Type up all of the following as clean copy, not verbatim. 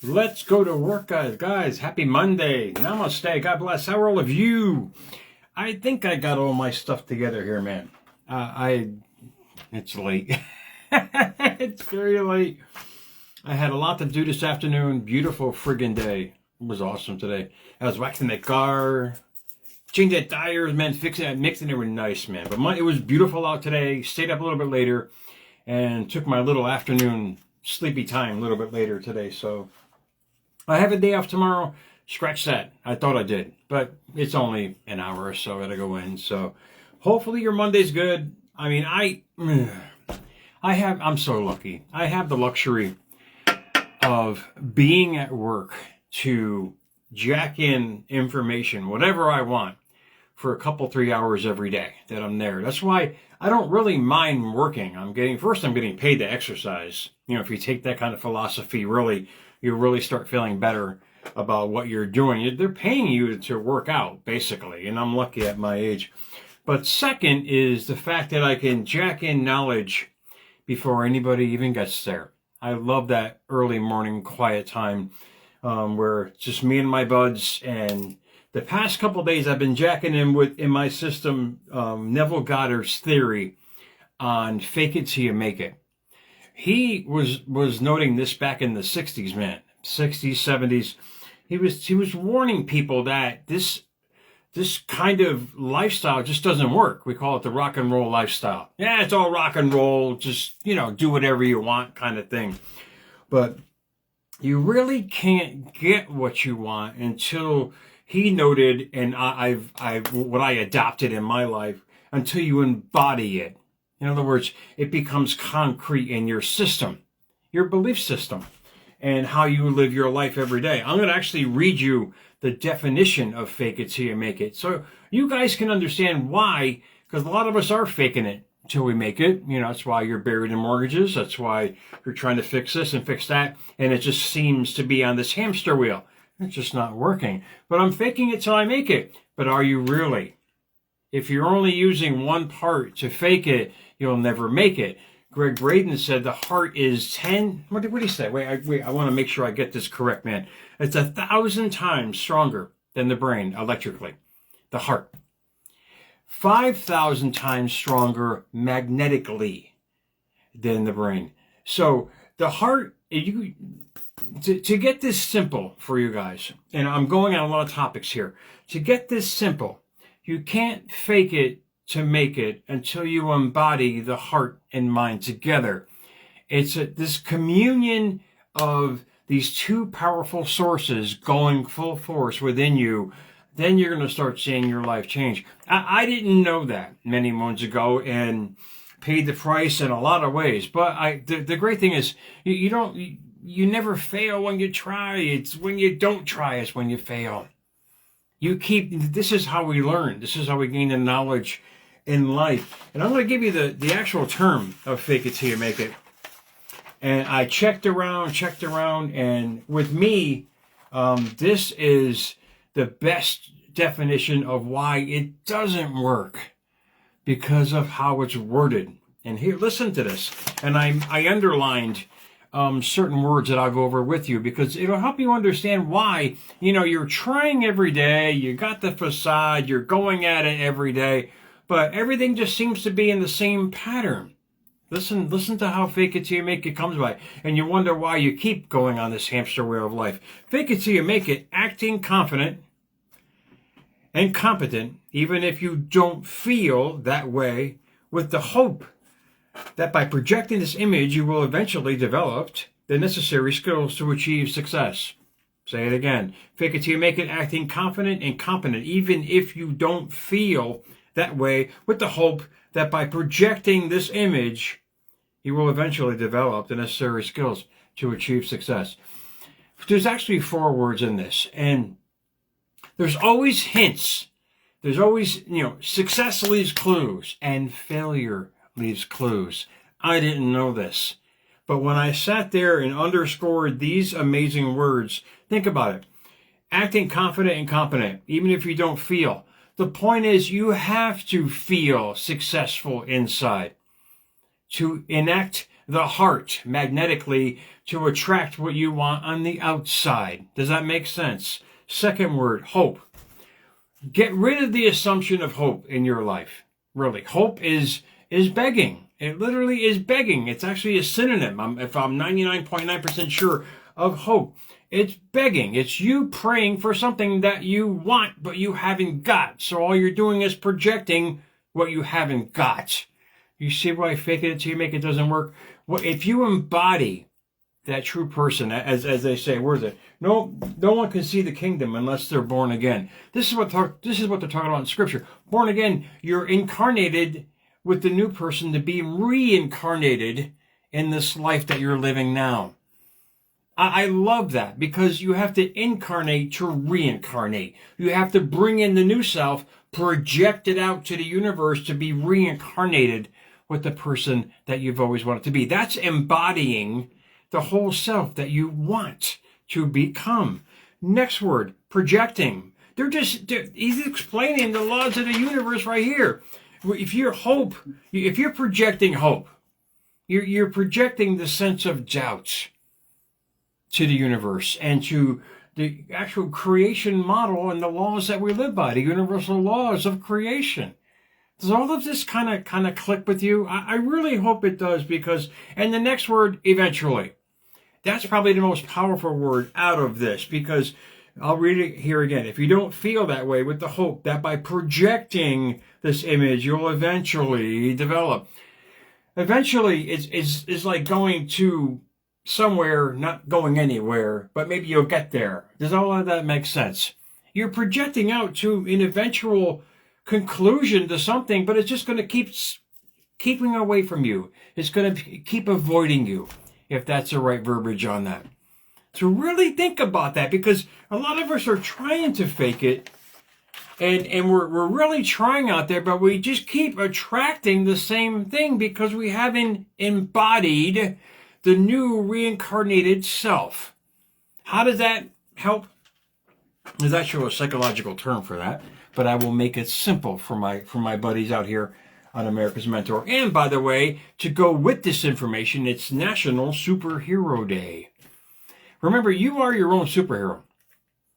Let's go to work, guys. Guys, happy Monday. Namaste. God bless. How are all of you? I think I got all my stuff together here, man. It's late. It's very late. I had a lot to do this afternoon. Beautiful friggin' day. It was awesome today. I was waxing the car, changing the tires, man, fixing it, mixing it. Were nice, man. But it was beautiful out today. Stayed up a little bit later and took my little afternoon sleepy time a little bit later today. So I have a day off tomorrow. Scratch that. I thought I did, but it's only an hour or so I gotta go in. So hopefully your Monday's good. I mean, I'm so lucky. I have the luxury of being at work to jack in information, whatever I want, for a couple, 3 hours every day that I'm there. That's why I don't really mind working. I'm getting paid to exercise. You know, if you take that kind of philosophy, you really start feeling better about what you're doing. They're paying you to work out, basically, and I'm lucky at my age. But second is the fact that I can jack in knowledge before anybody even gets there. I love that early morning quiet time where it's just me and my buds. And the past couple of days I've been jacking in my system Neville Goddard's theory on fake it till you make it. He was noting this back in the 60s, man. 60s, 70s. He was warning people that this kind of lifestyle just doesn't work. We call it the rock and roll lifestyle. Yeah, it's all rock and roll, just, do whatever you want kind of thing. But you really can't get what you want until he noted, and what I adopted in my life, until you embody it. In other words, it becomes concrete in your system, your belief system, and how you live your life every day. I'm going to actually read you the definition of fake it till you make it, so you guys can understand why, because a lot of us are faking it till we make it. That's why you're buried in mortgages. That's why you're trying to fix this and fix that, and it just seems to be on this hamster wheel. It's just not working. But I'm faking it till I make it. But are you really? If you're only using one part to fake it, you'll never make it. Greg Braden said the heart is 10. What did he say? Wait, I want to make sure I get this correct, man. It's 1,000 times stronger than the brain electrically. The heart. 5,000 times stronger magnetically than the brain. So the heart, to get this simple for you guys, and I'm going on a lot of topics here. To get this simple, you can't fake it to make it until you embody the heart and mind together. It's this communion of these two powerful sources going full force within you. Then you're going to start seeing your life change. I didn't know that many months ago and paid the price in a lot of ways. But the great thing is you never fail when you try. It's when you don't try is when you fail. This is how we learn. This is how we gain the knowledge in life. And I'm going to give you the actual term of fake it till you make it. And I checked around, and with me, this is the best definition of why it doesn't work, because of how it's worded. And here, listen to this. And I underlined certain words that I'll go over with you, because it'll help you understand why, you're trying every day, you got the facade, you're going at it every day, but everything just seems to be in the same pattern. Listen to how fake it till you make it comes by, and you wonder why you keep going on this hamster wheel of life. Fake it till you make it, acting confident and competent, even if you don't feel that way, with the hope that by projecting this image, you will eventually develop the necessary skills to achieve success. Say it again. Fake it till you make it, acting confident and competent, even if you don't feel that way, with the hope that by projecting this image, you will eventually develop the necessary skills to achieve success. There's actually 4 words in this, and there's always hints. There's always, success leaves clues and failure leaves clues. I didn't know this. But when I sat there and underscored these amazing words, think about it. Acting confident and competent, even if you don't feel. The point is, you have to feel successful inside to enact the heart magnetically to attract what you want on the outside. Does that make sense? Second word, hope. Get rid of the assumption of hope in your life. Really, hope is begging. It literally is begging. It's actually a synonym, if I'm 99.9% sure, of hope. It's begging. It's you praying for something that you want, but you haven't got. So all you're doing is projecting what you haven't got. You see why fake it till you make it doesn't work? Well, if you embody that true person, as they say, where is it? No one can see the kingdom unless they're born again. This is what they're talking about in Scripture. Born again, you're incarnated with the new person to be reincarnated in this life that you're living now. I love that, because you have to incarnate to reincarnate. You have to bring in the new self, project it out to the universe to be reincarnated with the person that you've always wanted to be. That's embodying the whole self that you want to become. Next word, projecting. He's explaining the laws of the universe right here. If you're projecting hope, you're projecting the sense of doubt to the universe and to the actual creation model and the laws that we live by, the universal laws of creation. Does all of this kind of click with you? I really hope it does, because, and the next word, eventually. That's probably the most powerful word out of this, because I'll read it here again. If you don't feel that way, with the hope that by projecting this image, you'll eventually develop. Eventually is like going to somewhere, not going anywhere, but maybe you'll get there. Does all of that make sense? You're projecting out to an eventual conclusion to something, but it's just going to keep keeping away from you. It's going to keep avoiding you, if that's the right verbiage on that. So really think about that, because a lot of us are trying to fake it, and we're really trying out there, but we just keep attracting the same thing because we haven't embodied the new reincarnated self. How does that help? There's actually a psychological term for that, but I will make it simple for my buddies out here on America's Mentor. And by the way, to go with this information, it's National Superhero Day. Remember, you are your own superhero.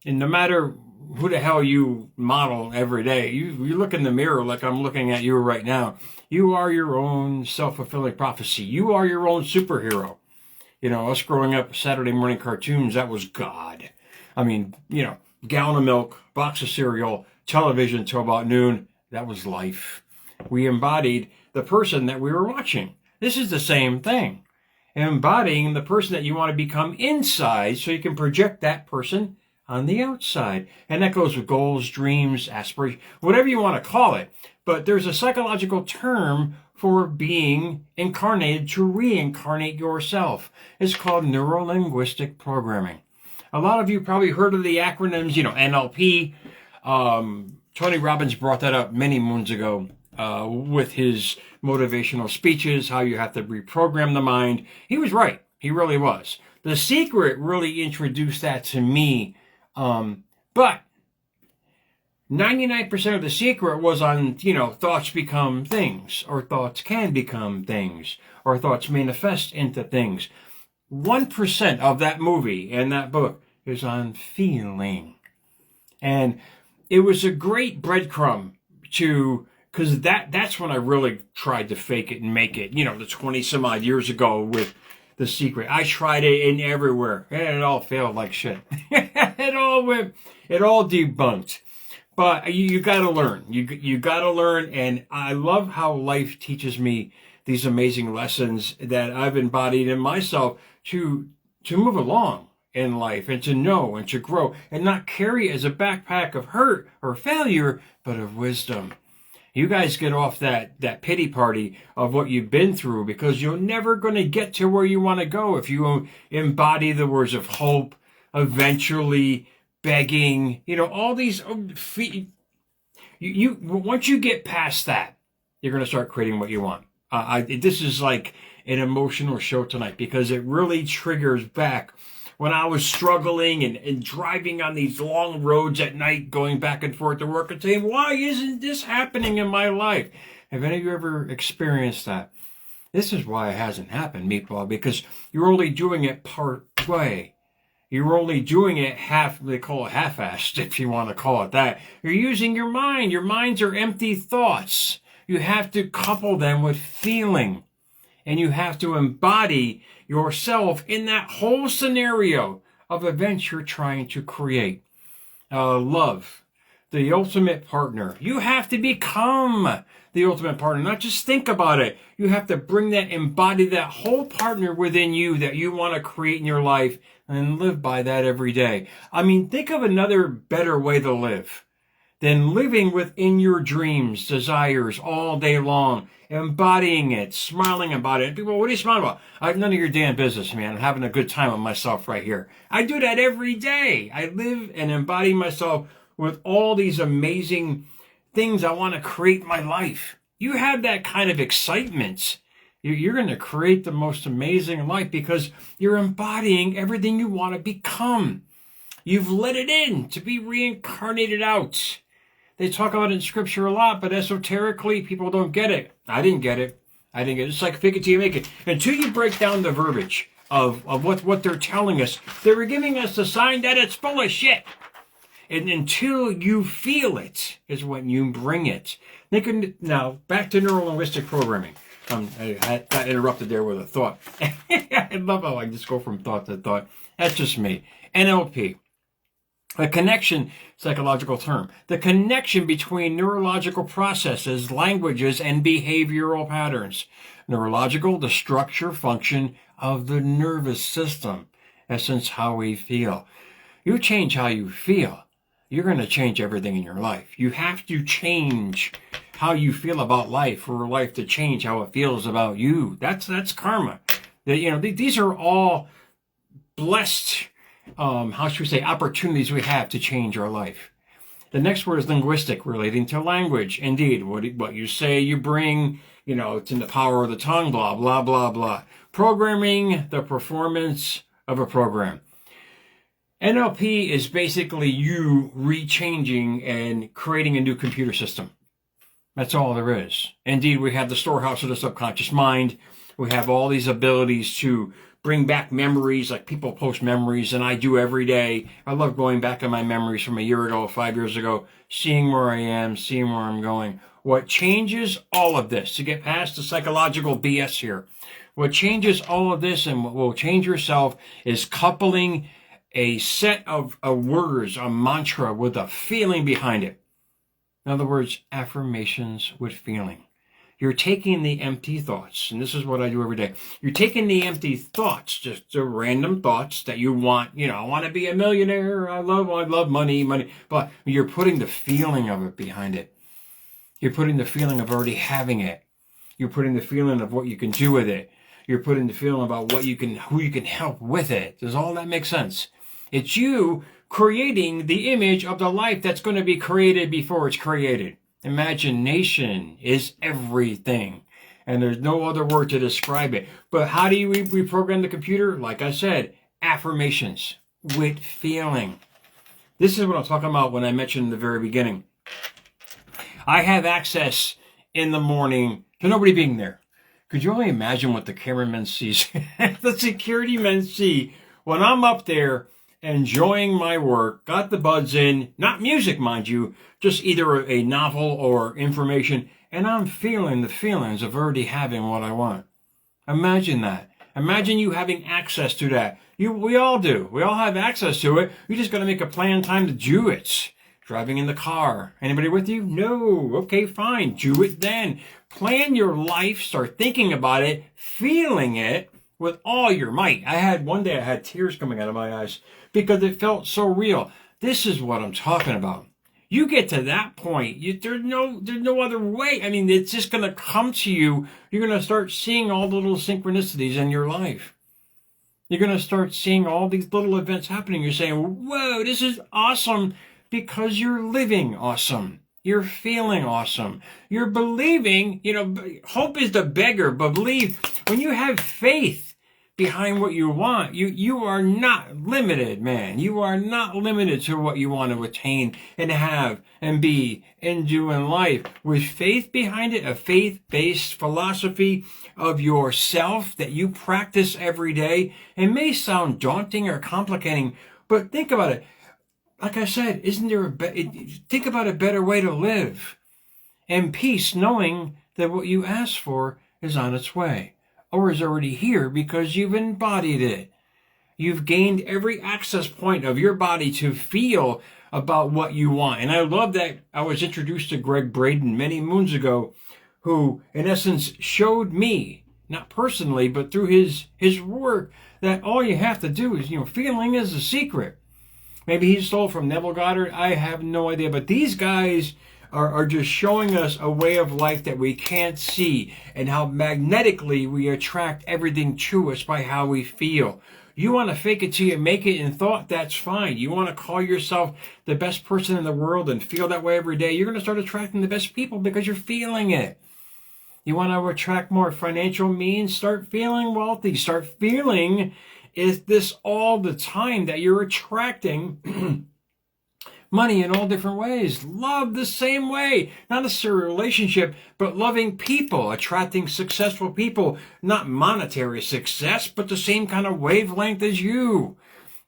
And no matter who the hell you model every day, you look in the mirror like I'm looking at you right now. You are your own self-fulfilling prophecy. You are your own superhero. You know, us growing up Saturday morning cartoons, that was God. I mean, you know, gallon of milk, box of cereal, television till about noon, that was life. We embodied the person that we were watching. This is the same thing. Embodying the person that you want to become inside so you can project that person on the outside. And that goes with goals, dreams, aspirations, whatever you want to call it. But there's a psychological term for being incarnated to reincarnate yourself. It's called neuro-linguistic programming. A lot of you probably heard of the acronyms, you know, NLP. Tony Robbins brought that up many moons ago with his motivational speeches, how you have to reprogram the mind. He was right. He really was. The Secret really introduced that to me. But 99% of The Secret was on, you know, thoughts become things, or thoughts can become things, or thoughts manifest into things. 1% of that movie and that book is on feeling. And it was a great breadcrumb because that's when I really tried to fake it and make it, you know, the 20 some odd years ago with The Secret. I tried it in everywhere, and it all failed like shit. It all debunked. But you got to learn. You got to learn, and I love how life teaches me these amazing lessons that I've embodied in myself to move along in life, and to know and to grow, and not carry as a backpack of hurt or failure, but of wisdom. You guys get off that pity party of what you've been through, because you're never going to get to where you want to go if you embody the words of hope, eventually, begging, you know, all these. Once you get past that, you're going to start creating what you want. This is like an emotional show tonight, because it really triggers back when I was struggling and driving on these long roads at night, going back and forth to work and saying, why isn't this happening in my life? Have any of you ever experienced that? This is why it hasn't happened, Meatball, because you're only doing it part way. You're only doing it they call it half-assed, if you want to call it that. You're using your mind. Your minds are empty thoughts. You have to couple them with feeling. And you have to embody yourself in that whole scenario of events you're trying to create. Love, the ultimate partner. You have to become the ultimate partner, not just think about it. You have to embody that whole partner within you that you want to create in your life and live by that every day. I mean, think of another better way to live than living within your dreams, desires all day long, embodying it, smiling about it. People, what are you smiling about? I have none of your damn business, man. I'm having a good time with myself right here. I do that every day. I live and embody myself with all these amazing things I want to create in my life. You have that kind of excitement. You're going to create the most amazing life because you're embodying everything you want to become. You've let it in to be reincarnated out. They talk about it in scripture a lot, but esoterically, people don't get it. I didn't get it. It's like fake it till you make it. Until you break down the verbiage of what they're telling us, they were giving us a sign that it's full of shit. And until you feel it is when you bring it. Now, back to neuro-linguistic programming. I got interrupted there with a thought. I love how I just go from thought to thought. That's just me. NLP. A connection, psychological term. The connection between neurological processes, languages, and behavioral patterns. Neurological, the structure, function of the nervous system. Essence, how we feel. You change how you feel, you're going to change everything in your life. You have to change how you feel about life for life to change how it feels about you. That's karma. These are all blessed, how should we say, opportunities we have to change our life. The next word is linguistic, relating to language. Indeed, what you say, you bring, it's in the power of the tongue, blah, blah, blah, blah. Programming, the performance of a program. NLP is basically you rechanging and creating a new computer system. That's all there is. Indeed, we have the storehouse of the subconscious mind. We have all these abilities to bring back memories, like people post memories, and I do every day. I love going back in my memories from a year ago, 5 years ago, seeing where I am, seeing where I'm going. What changes all of this, to get past the psychological BS here, what changes all of this and what will change yourself is coupling a set of words, a mantra with a feeling behind it. In other words, affirmations with feeling. You're taking the empty thoughts, and this is what I do every day. You're taking the empty thoughts, just the random thoughts that you want, I want to be a millionaire, I love money, but you're putting the feeling of it behind it. You're putting the feeling of already having it. You're putting the feeling of what you can do with it. You're putting the feeling about who you can help with it. Does all that make sense? It's you creating the image of the life that's going to be created before it's created. Imagination is everything. And there's no other word to describe it. But how do you reprogram the computer? Like I said, affirmations with feeling. This is what I'm talking about when I mentioned in the very beginning. I have access in the morning to nobody being there. Could you only imagine what the cameramen see, the security men see when I'm up there enjoying my work, got the buds in, not music, mind you, just either a novel or information, and I'm feeling the feelings of already having what I want. Imagine that. Imagine you having access to that. We all do. We all have access to it. You just got to make a planned time to do it. Driving in the car. Anybody with you? No. Okay, fine. Do it then. Plan your life. Start thinking about it, feeling it with all your might. One day I had tears coming out of my eyes because it felt so real. This is what I'm talking about. You get to that point, there's no other way. I mean, it's just going to come to you. You're going to start seeing all the little synchronicities in your life. You're going to start seeing all these little events happening. You're saying, whoa, this is awesome, because you're living awesome. You're feeling awesome. You're believing, hope is the beggar, but believe. When you have faith, behind what you want, you are not limited, man. You are not limited to what you want to attain and have and be and do in life. With faith behind it, a faith-based philosophy of yourself that you practice every day. It may sound daunting or complicating, but think about it. Like I said, isn't there think about a better way to live and peace, knowing that what you ask for is on its way or is already here because you've embodied it. You've gained every access point of your body to feel about what you want. And I love that I was introduced to Greg Braden many moons ago, who in essence showed me, not personally, but through his work, that all you have to do is, feeling is the secret. Maybe he stole from Neville Goddard. I have no idea. But these guys are just showing us a way of life that we can't see and how magnetically we attract everything to us by how we feel. You want to fake it till you make it in thought, that's fine. You want to call yourself the best person in the world and feel that way every day, you're going to start attracting the best people because you're feeling it. You want to attract more financial means, start feeling wealthy. Start feeling is this all the time that you're attracting money in all different ways. Love the same way. Not necessarily a relationship, but loving people, attracting successful people. Not monetary success, but the same kind of wavelength as you.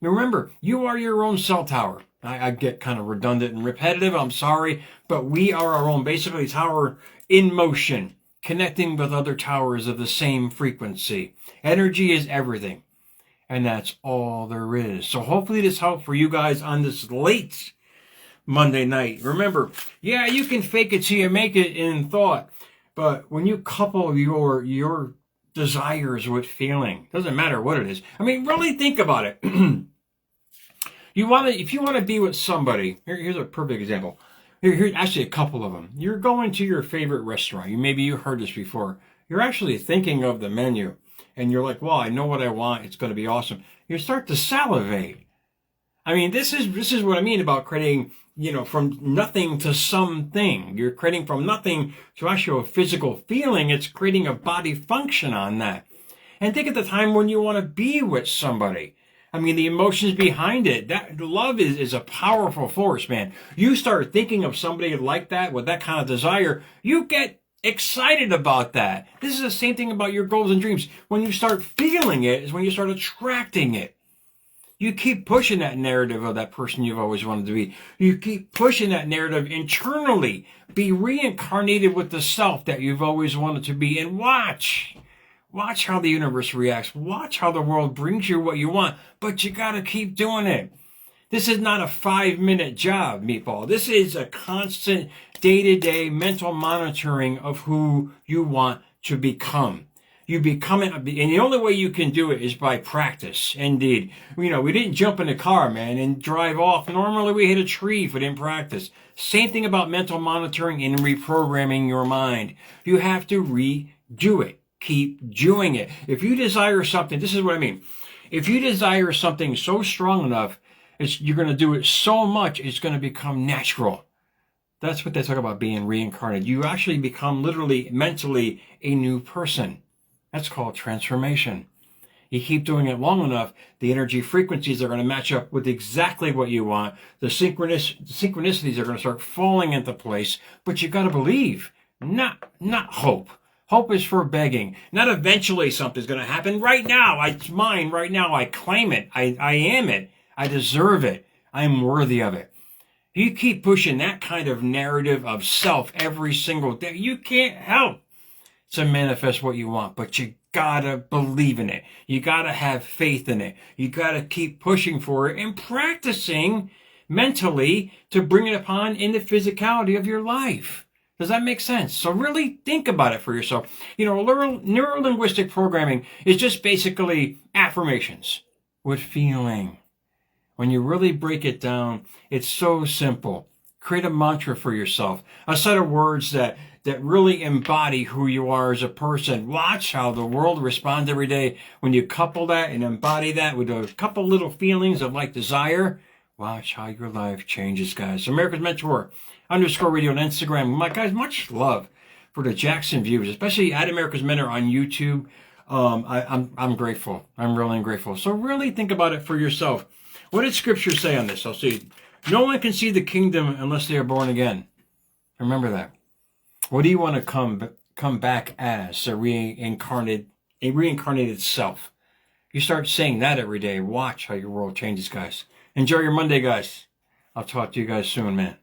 Remember, you are your own cell tower. I get kind of redundant and repetitive, I'm sorry, but we are our own, basically, tower in motion, connecting with other towers of the same frequency. Energy is everything. And that's all there is. So hopefully this helped for you guys on this late Monday night. Remember, yeah, you can fake it till you make it in thought. But when you couple your desires with feeling, doesn't matter what it is. I mean, really think about it. If you want to be with somebody, here's a perfect example. Here's actually a couple of them. You're going to your favorite restaurant. Maybe you heard this before. You're actually thinking of the menu. And you're like, well, I know what I want. It's going to be awesome. You start to salivate. I mean, this is what I mean about creating, from nothing to something. You're creating from nothing to actually a physical feeling. It's creating a body function on that. And think of the time when you want to be with somebody. I mean, the emotions behind it. That love is a powerful force, man. You start thinking of somebody like that with that kind of desire, you get excited about that. This is the same thing about your goals and dreams. When you start feeling it is when you start attracting it. You keep pushing that narrative of that person you've always wanted to be. You keep pushing that narrative internally. Be reincarnated with the self that you've always wanted to be, and watch how the universe reacts. Watch how the world brings you what you want, but you gotta keep doing it. This is not a 5-minute job, Meatball. This is a constant day-to-day mental monitoring of who you want to become. You become it, and the only way you can do it is by practice. Indeed. We didn't jump in a car, man, and drive off. Normally we hit a tree if we didn't practice. Same thing about mental monitoring and reprogramming your mind. You have to redo it. Keep doing it. If you desire something, this is what I mean. If you desire something so strong enough, you're going to do it so much, it's going to become natural. That's what they talk about being reincarnated. You actually become literally, mentally, a new person. That's called transformation. You keep doing it long enough, the energy frequencies are going to match up with exactly what you want. The synchronicities are going to start falling into place, but you got to believe, not hope. Hope is for begging. Not eventually something's going to happen. Right now, it's mine. Right now, I claim it. I am it. I deserve it. I am worthy of it. You keep pushing that kind of narrative of self every single day, you can't help to manifest what you want, but you gotta believe in it. You gotta have faith in it. You gotta keep pushing for it and practicing mentally to bring it upon in the physicality of your life. Does that make sense? So really think about it for yourself. Neuro-linguistic programming is just basically affirmations with feeling. When you really break it down, it's so simple. Create a mantra for yourself, a set of words that really embody who you are as a person. Watch how the world responds every day when you couple that and embody that with a couple little feelings of desire. Watch how your life changes, guys. America's Mentor _radio on Instagram. My guys, much love for the Jackson viewers, especially at America's Mentor on YouTube. I'm grateful. I'm really grateful. So really think about it for yourself. What did Scripture say on this? I'll see. No one can see the kingdom unless they are born again. Remember that. What do you want to come back as? A reincarnated self. You start saying that every day. Watch how your world changes, guys. Enjoy your Monday, guys. I'll talk to you guys soon, man.